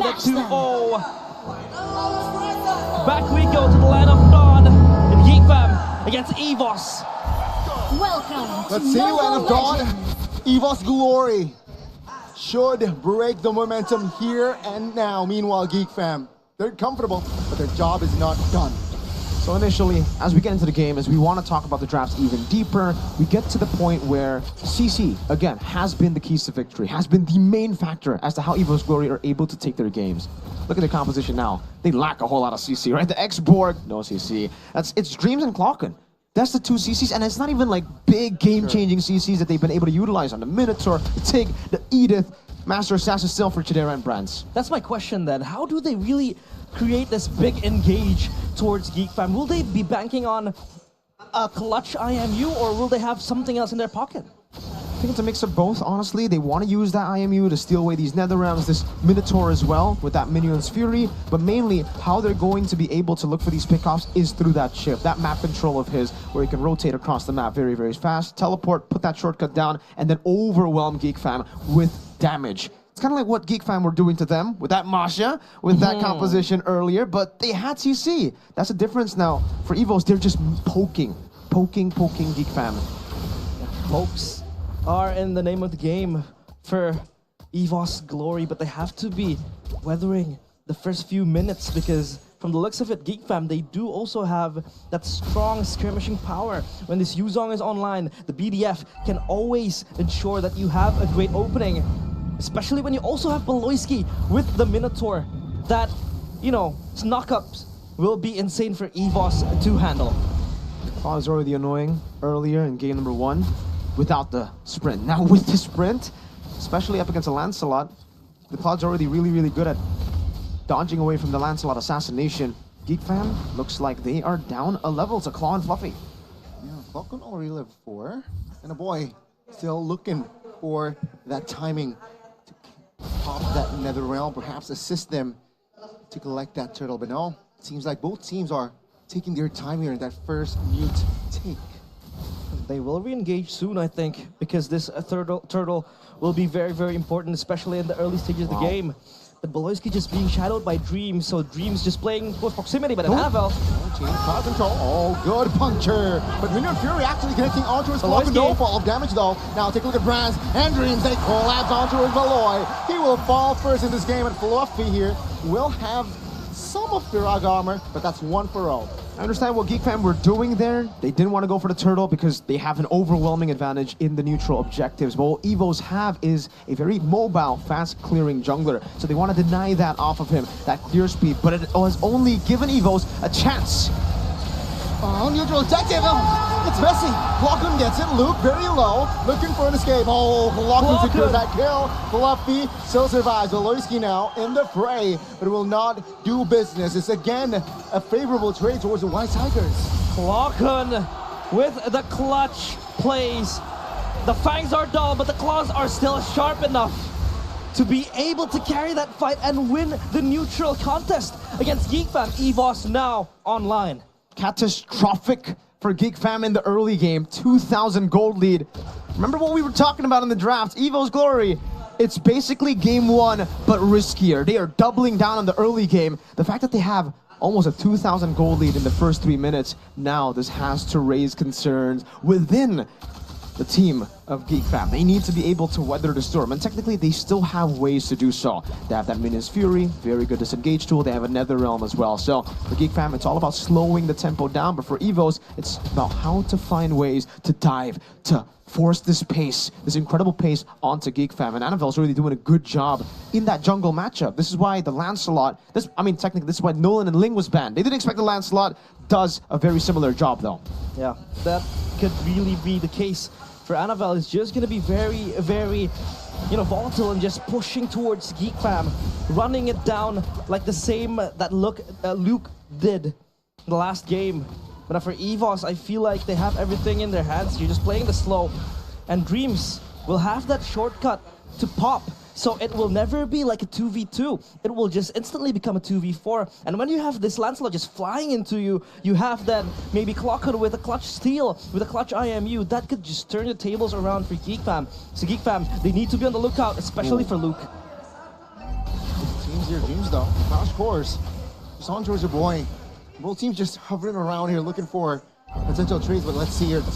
score the 2-0. Back we go to the line of Dawn in Geek Fam against Evos. Welcome. Let's see, Line of Dawn. Evos Glory should break the momentum here and now. Meanwhile, Geek Fam, they're comfortable, but their job is not done. So initially, as we get into the game, as we want to talk about the drafts even deeper, we get to the point where CC, again, has been the keys to victory, has been the main factor as to how Evos Glory are able to take their games. Look at their composition now. They lack a whole lot of CC, right? The X-Borg, no CC. It's Dreams and Clocken. That's the two CCs, and it's not even like big game-changing CCs that they've been able to utilize on the Minotaur, the Tig, the Edith, Master Assassin still for Chidera and Brands. That's my question then. How do they really create this big engage towards Geek Fam? Will they be banking on a clutch IMU, or will they have something else in their pocket? I think it's a mix of both, honestly. They want to use that IMU to steal away these Netherrealms, this Minotaur as well, with that Minion's Fury, but mainly how they're going to be able to look for these pickoffs is through that chip, that map control of his, where he can rotate across the map very, very fast, teleport, put that shortcut down, and then overwhelm Geek Fam with damage. It's kind of like what Geek Fam were doing to them with that Masha, with that composition earlier, but they had CC. That's the difference now. For Evos, they're just poking Geek Fam. Pokes are in the name of the game for Evos Glory, but they have to be weathering the first few minutes, because from the looks of it, Geek Fam, they do also have that strong skirmishing power. When this Yuzong is online, the BDF can always ensure that you have a great opening, especially when you also have Beloyski with the Minotaur. That, you know, knockups will be insane for Evos to handle. Claw was already annoying earlier in game number 1 without the sprint. Now with the sprint, especially up against a Lancelot, the Cloud's already really, really good at dodging away from the Lancelot assassination. Geek Fam looks like they are down a level to Claw and Fluffy. Yeah, Falcon already level 4, and a boy still looking for that timing to pop that Netherrealm, perhaps assist them to collect that turtle. But no, it seems like both teams are taking their time here in that first mute take. They will re-engage soon, I think, because this turtle will be very, very important, especially in the early stages of the game. But Beloyski just being shadowed by Dreams, so Dreams just playing close proximity, but Annabelle. Change crowd control. Oh, good puncture. But Minion Fury actually connecting onto his block. No fall of damage though. Now take a look at Brands and Dreams. They collapse onto his Beloy. He will fall first in this game, and Fluffy here will have some of Pirag armor, but that's 1 for all. I understand what Geek Fam were doing there. They didn't want to go for the turtle because they have an overwhelming advantage in the neutral objectives. But what Evos have is a very mobile, fast-clearing jungler. So they want to deny that off of him, that clear speed. But it has only given Evos a chance. Oh, neutral objective. Oh, it's messy. Clocken gets it. Luke very low, looking for an escape. Oh, Clocken secures that kill. Fluffy still survives. Beloyski now in the fray, but will not do business. It's again a favorable trade towards the White Tigers. Clocken with the clutch plays. The fangs are dull, but the claws are still sharp enough to be able to carry that fight and win the neutral contest against Geek Fam. Evos now online. Catastrophic for Geek Fam in the early game. 2,000 gold lead. Remember what we were talking about in the draft, Evos Glory. It's basically game 1, but riskier. They are doubling down on the early game. The fact that they have almost a 2,000 gold lead in the first 3 minutes, now this has to raise concerns within the team of Geek Fam. They need to be able to weather the storm, and technically they still have ways to do so. They have that Minion's Fury, very good disengage tool. They have a Netherrealm as well. So for Geek Fam, it's all about slowing the tempo down, but for Evos, it's about how to find ways to dive, to force this pace, this incredible pace onto Geek Fam. And Annabelle's really doing a good job in that jungle matchup. This is why the Lancelot, technically this is why Nolan and Ling was banned. They didn't expect the Lancelot, does a very similar job though. Yeah, that could really be the case. For Annabelle, it's just going to be very, very, volatile and just pushing towards Geek Fam, running it down like the same that Luke did in the last game. But for Evos, I feel like they have everything in their hands. You're just playing the slow, and Dreams will have that shortcut to pop. So it will never be like a 2v2. It will just instantly become a 2v4. And when you have this Lancelot just flying into you, you have then maybe Clocken with a clutch steal, with a clutch IMU. That could just turn the tables around for Geek Fam. So Geek Fam, they need to be on the lookout, especially for Luke. Teams here Dreams though, crash course. Just on towards your boy. Both teams just hovering around here looking for potential trades, but let's see here. The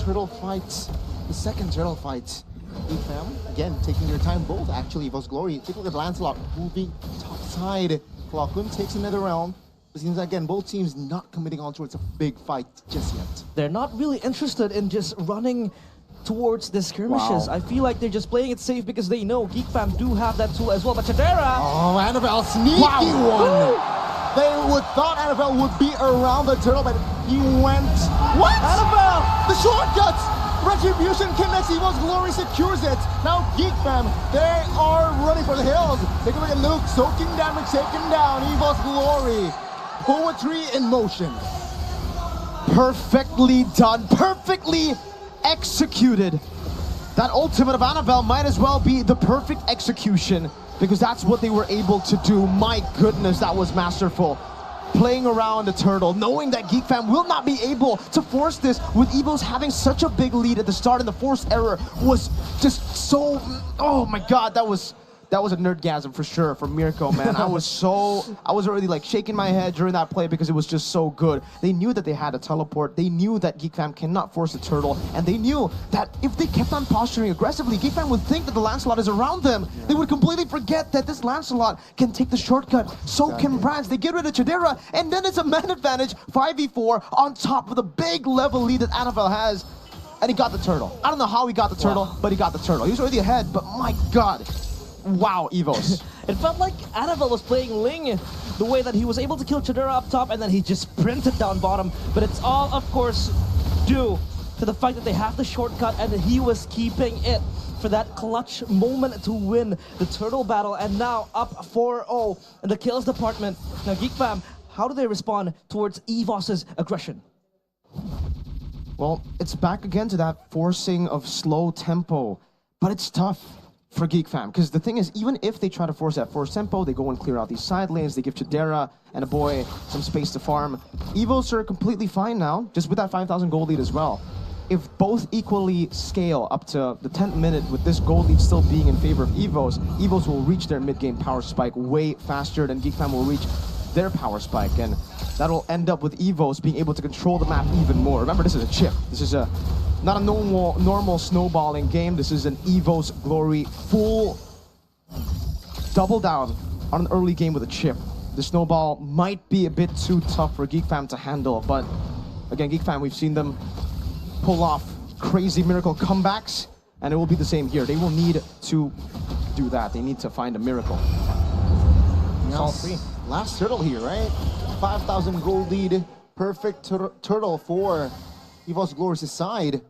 turtle fights. The second turtle fight. Geek Fam, again, taking their time. Both actually, Evos Glory. Take a look at Lancelot moving top side. Klokun takes another round. It seems again, both teams not committing on towards a big fight just yet. They're not really interested in just running towards the skirmishes. Wow. I feel like they're just playing it safe because they know Geek Fam do have that tool as well. But Chadera! Oh, Annabelle, sneaky one! They would thought Annabelle would be around the turtle, but he went. What? Annabelle! The shortcuts! Retribution connects, Evos Glory secures it. Now Geek Fam, they are running for the hills. Take a look at Luke, soaking damage, taken down. Evos Glory. Poetry in motion. Perfectly done, perfectly executed. That ultimate of Annabelle might as well be the perfect execution because that's what they were able to do. My goodness, that was masterful. Playing around the turtle, knowing that Geek Fam will not be able to force this with Evos having such a big lead at the start, and the forced error was just so, oh my god, that was a nerdgasm for sure for Mirko, man. I was already like shaking my head during that play because it was just so good. They knew that they had a teleport. They knew that Geek Fam cannot force the turtle, and they knew that if they kept on posturing aggressively, Geek Fam would think that the Lancelot is around them. Yeah. They would completely forget that this Lancelot can take the shortcut. So can Brands. They get rid of Chadera, and then it's a man advantage 5v4 on top of the big level lead that Annabelle has. And he got the turtle. I don't know how he got the turtle, but he got the turtle. He was already ahead, but my god. Wow, Evos. It felt like Annabelle was playing Ling, the way that he was able to kill Chadera up top and then he just sprinted down bottom. But it's all, of course, due to the fact that they have the shortcut and he was keeping it for that clutch moment to win the turtle battle. And now up 4-0 in the kills department. Now, Geek Fam, how do they respond towards Evos' aggression? Well, it's back again to that forcing of slow tempo, but it's tough for Geek Fam, because the thing is, even if they try to force that forced tempo, they go and clear out these side lanes, they give Chadera and a boy some space to farm. Evos are completely fine now, just with that 5,000 gold lead as well. If both equally scale up to the 10th minute with this gold lead still being in favor of Evos, Evos will reach their mid-game power spike way faster than Geek Fam will reach their power spike, and that'll end up with Evos being able to control the map even more. Remember, this is a chip. This is not a normal snowballing game. This is an Evos Glory full double down on an early game with a chip. The snowball might be a bit too tough for Geek Fam to handle, but again, Geek Fam, we've seen them pull off crazy miracle comebacks, and it will be the same here. They will need to do that. They need to find a miracle. Yes. All three. Last turtle here, right? 5,000 gold lead. Perfect turtle for Evos Glory's side.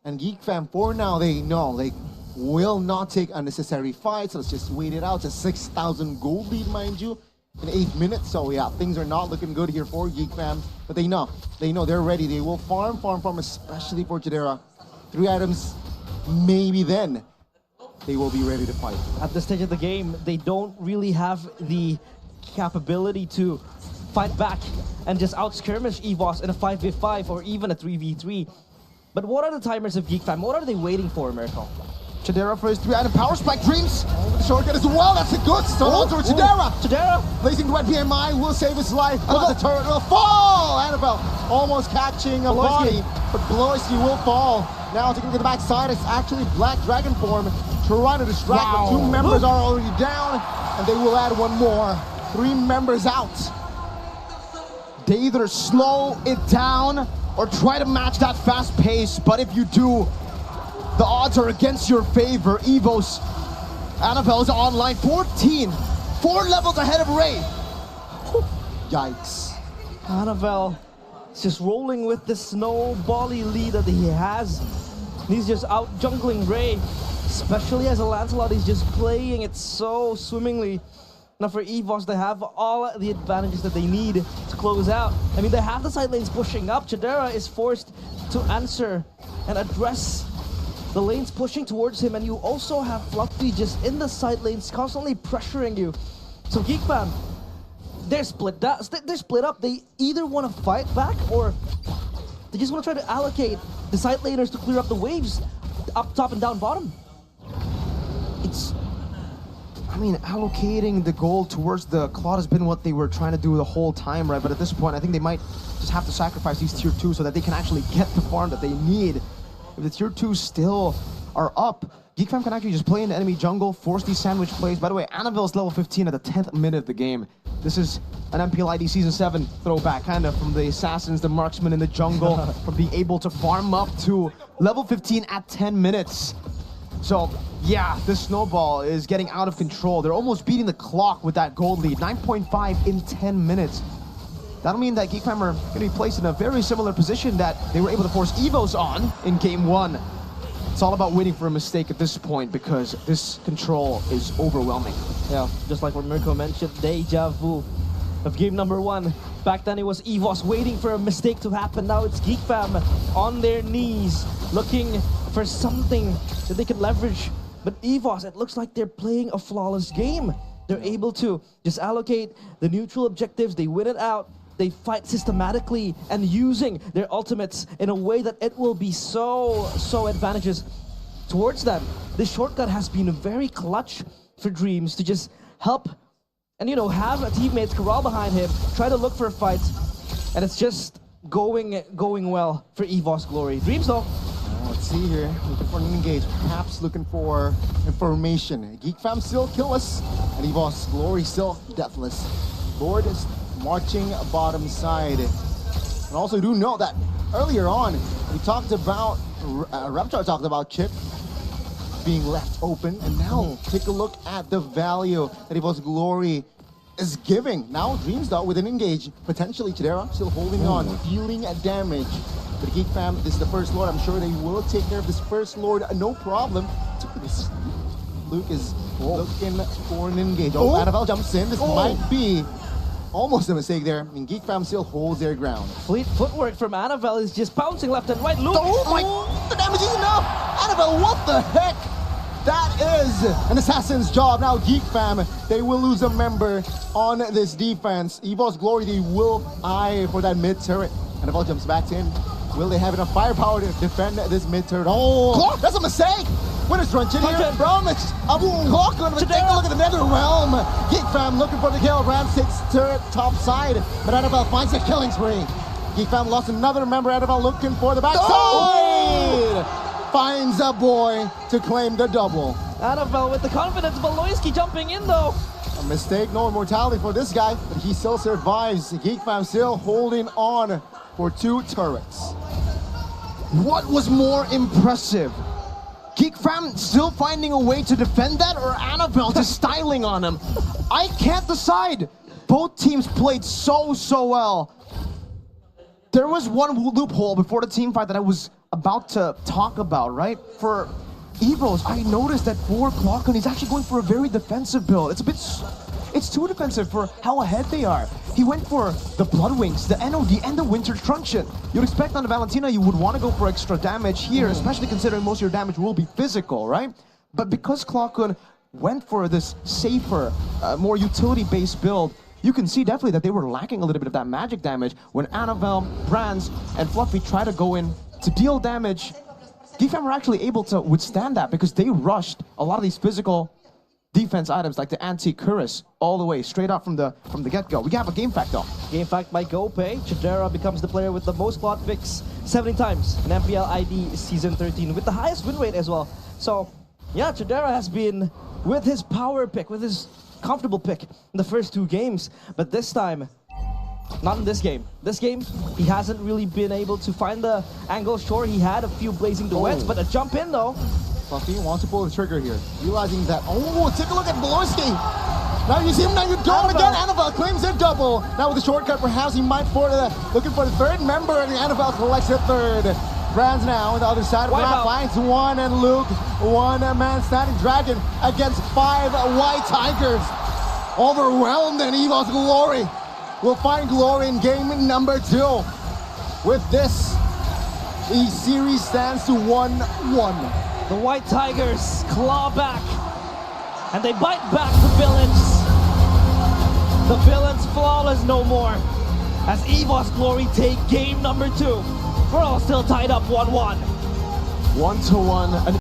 And Geek Fam, for now, they know they will not take unnecessary fights. Let's just wait it out. It's a 6,000 gold lead, mind you, in 8 minutes. So yeah, things are not looking good here for Geek Fam. But they know they're ready. They will farm, especially for Chadera. 3 items, maybe then they will be ready to fight. At this stage of the game, they don't really have the capability to fight back and just out-skirmish Evos in a 5v5 or even a 3v3. But what are the timers of Geek Fam? What are they waiting for, Mirko? Chadera for his 3-item power spike. Dreams! The shortcut as well, that's a good start onto Chadera! Chadera! Placing the red PMI will save his life, but the turret will fall! Annabelle almost catching a body, but Bloisky will fall. Now taking to the back side, it's actually Black Dragon form trying to distract, but 2 members are already down, and they will add 1 more. 3 members out. They either slow it down or try to match that fast pace, but if you do, the odds are against your favor. Evos, Annabelle is online, 14, 4 levels ahead of Ray. Yikes. Annabelle is just rolling with the snowbally lead that he has. He's just out jungling Ray, especially as a Lancelot. He's just playing it so swimmingly. Now for Evos, they have all the advantages that they need to close out. I mean, they have the side lanes pushing up. Chadera is forced to answer and address the lanes pushing towards him, and you also have Fluffy just in the side lanes constantly pressuring you. So Geek Fam, they're split up. They either want to fight back or they just want to try to allocate the side laners to clear up the waves up top and down bottom. I mean, allocating the gold towards the Claude has been what they were trying to do the whole time, right? But at this point, I think they might just have to sacrifice these tier 2 so that they can actually get the farm that they need. If the tier 2 still are up, Geek Fam can actually just play in the enemy jungle, force these sandwich plays. By the way, Annabelle is level 15 at the 10th minute of the game. This is an MPL ID Season 7 throwback, kind of, from the assassins, the marksmen in the jungle, from being able to farm up to level 15 at 10 minutes. So, yeah, this snowball is getting out of control. They're almost beating the clock with that gold lead, 9.5 in 10 minutes. That'll mean that Geek Fam are going to be placed in a very similar position that they were able to force Evos on in Game 1. It's all about waiting for a mistake at this point because this control is overwhelming. Yeah, just like what Mirko mentioned, deja vu of game number 1. Back then it was Evos waiting for a mistake to happen. Now it's Geek Fam on their knees looking for something that they can leverage. But Evos, it looks like they're playing a flawless game. They're able to just allocate the neutral objectives, they win it out, they fight systematically and using their ultimates in a way that it will be so advantageous towards them. This shortcut has been very clutch for Dreams to just help and, you know, have a teammates corral behind him, try to look for a fight, and it's just going well for Evos Glory. Dreams though. Let's see here, looking for an engage, perhaps looking for information. Geek Fam still killless, and Evos Glory still deathless. Lord is marching bottom side. And also do know that earlier on, we talked about, Reptar talked about Chip being left open, and now take a look at the value that Evos Glory is giving. Now Dreams though with an engage, potentially Chidera still holding on, dealing damage. But Geek Fam, this is the first Lord. I'm sure they will take care of this first Lord, no problem. Luke is looking for an engage. Oh, Annabelle jumps in. This might be almost a mistake there. And Geek Fam still holds their ground. Fleet footwork from Annabelle is just bouncing left and right. Luke! Oh my, the damage is enough! Annabelle, what the heck? That is an assassin's job. Now Geek Fam, they will lose a member on this defense. Evos Glory, they will eye for that mid turret. Annabelle jumps back in. Will they have enough firepower to defend this mid turret? Oh, Clock, that's a mistake! Winner's Run in here from Clock, take a look at the Nether Realm. Geek Fam looking for the kill. Ram 6 turret top side, but Annabelle finds a killing spree. Geek Fam lost another member. Annabelle looking for the backside. Finds a boy to claim the double. Annabelle with the confidence. Valoisky jumping in though. A mistake, no immortality for this guy, but he still survives. Geek Fam still holding on for 2 turrets. What was more impressive? Geek Fam still finding a way to defend that, or Annabelle just styling on him? I can't decide. Both teams played so well. There was one loophole before the team fight that I was about to talk about, right? For Evos, I noticed that for Clockon, he's actually going for a very defensive build. It's too defensive for how ahead they are. He went for the Blood Wings, the NOD, and the Winter Truncheon. You'd expect on the Valentina you would want to go for extra damage here, especially considering most of your damage will be physical, right? But because Clockon went for this safer, more utility-based build, you can see definitely that they were lacking a little bit of that magic damage. When Annabelle, Brands, and Fluffy try to go in to deal damage, Geek Fam were actually able to withstand that because they rushed a lot of these physical defense items like the anti-Cuirass all the way straight up from the get-go. We have a game fact though. Game fact by GoPay. Chidera becomes the player with the most Claude picks 70 times in MPL ID Season 13 with the highest win rate as well. So yeah, Chidera has been with his power pick, with his comfortable pick in the first 2 games, but this time, not in this game. This game, he hasn't really been able to find the angle. Sure, he had a few blazing duets, but a jump in though. Fluffy wants to pull the trigger here, realizing that, oh, take a look at Valoisky. Now you see him, now you don't again. Annabelle claims a double. Now with the shortcut, perhaps he might looking for the third member, and Annabelle collects the third. Brands now on the other side. Brad finds one, and Luke, one man standing dragon against 5 white tigers. Overwhelmed, and Evos Glory will find glory in game number 2. With this, the series stands to 1-1. The White Tigers claw back, and they bite back the villains. The villains flawless no more, as Evos Glory take game number 2. We're all still tied up 1-1. 1-1.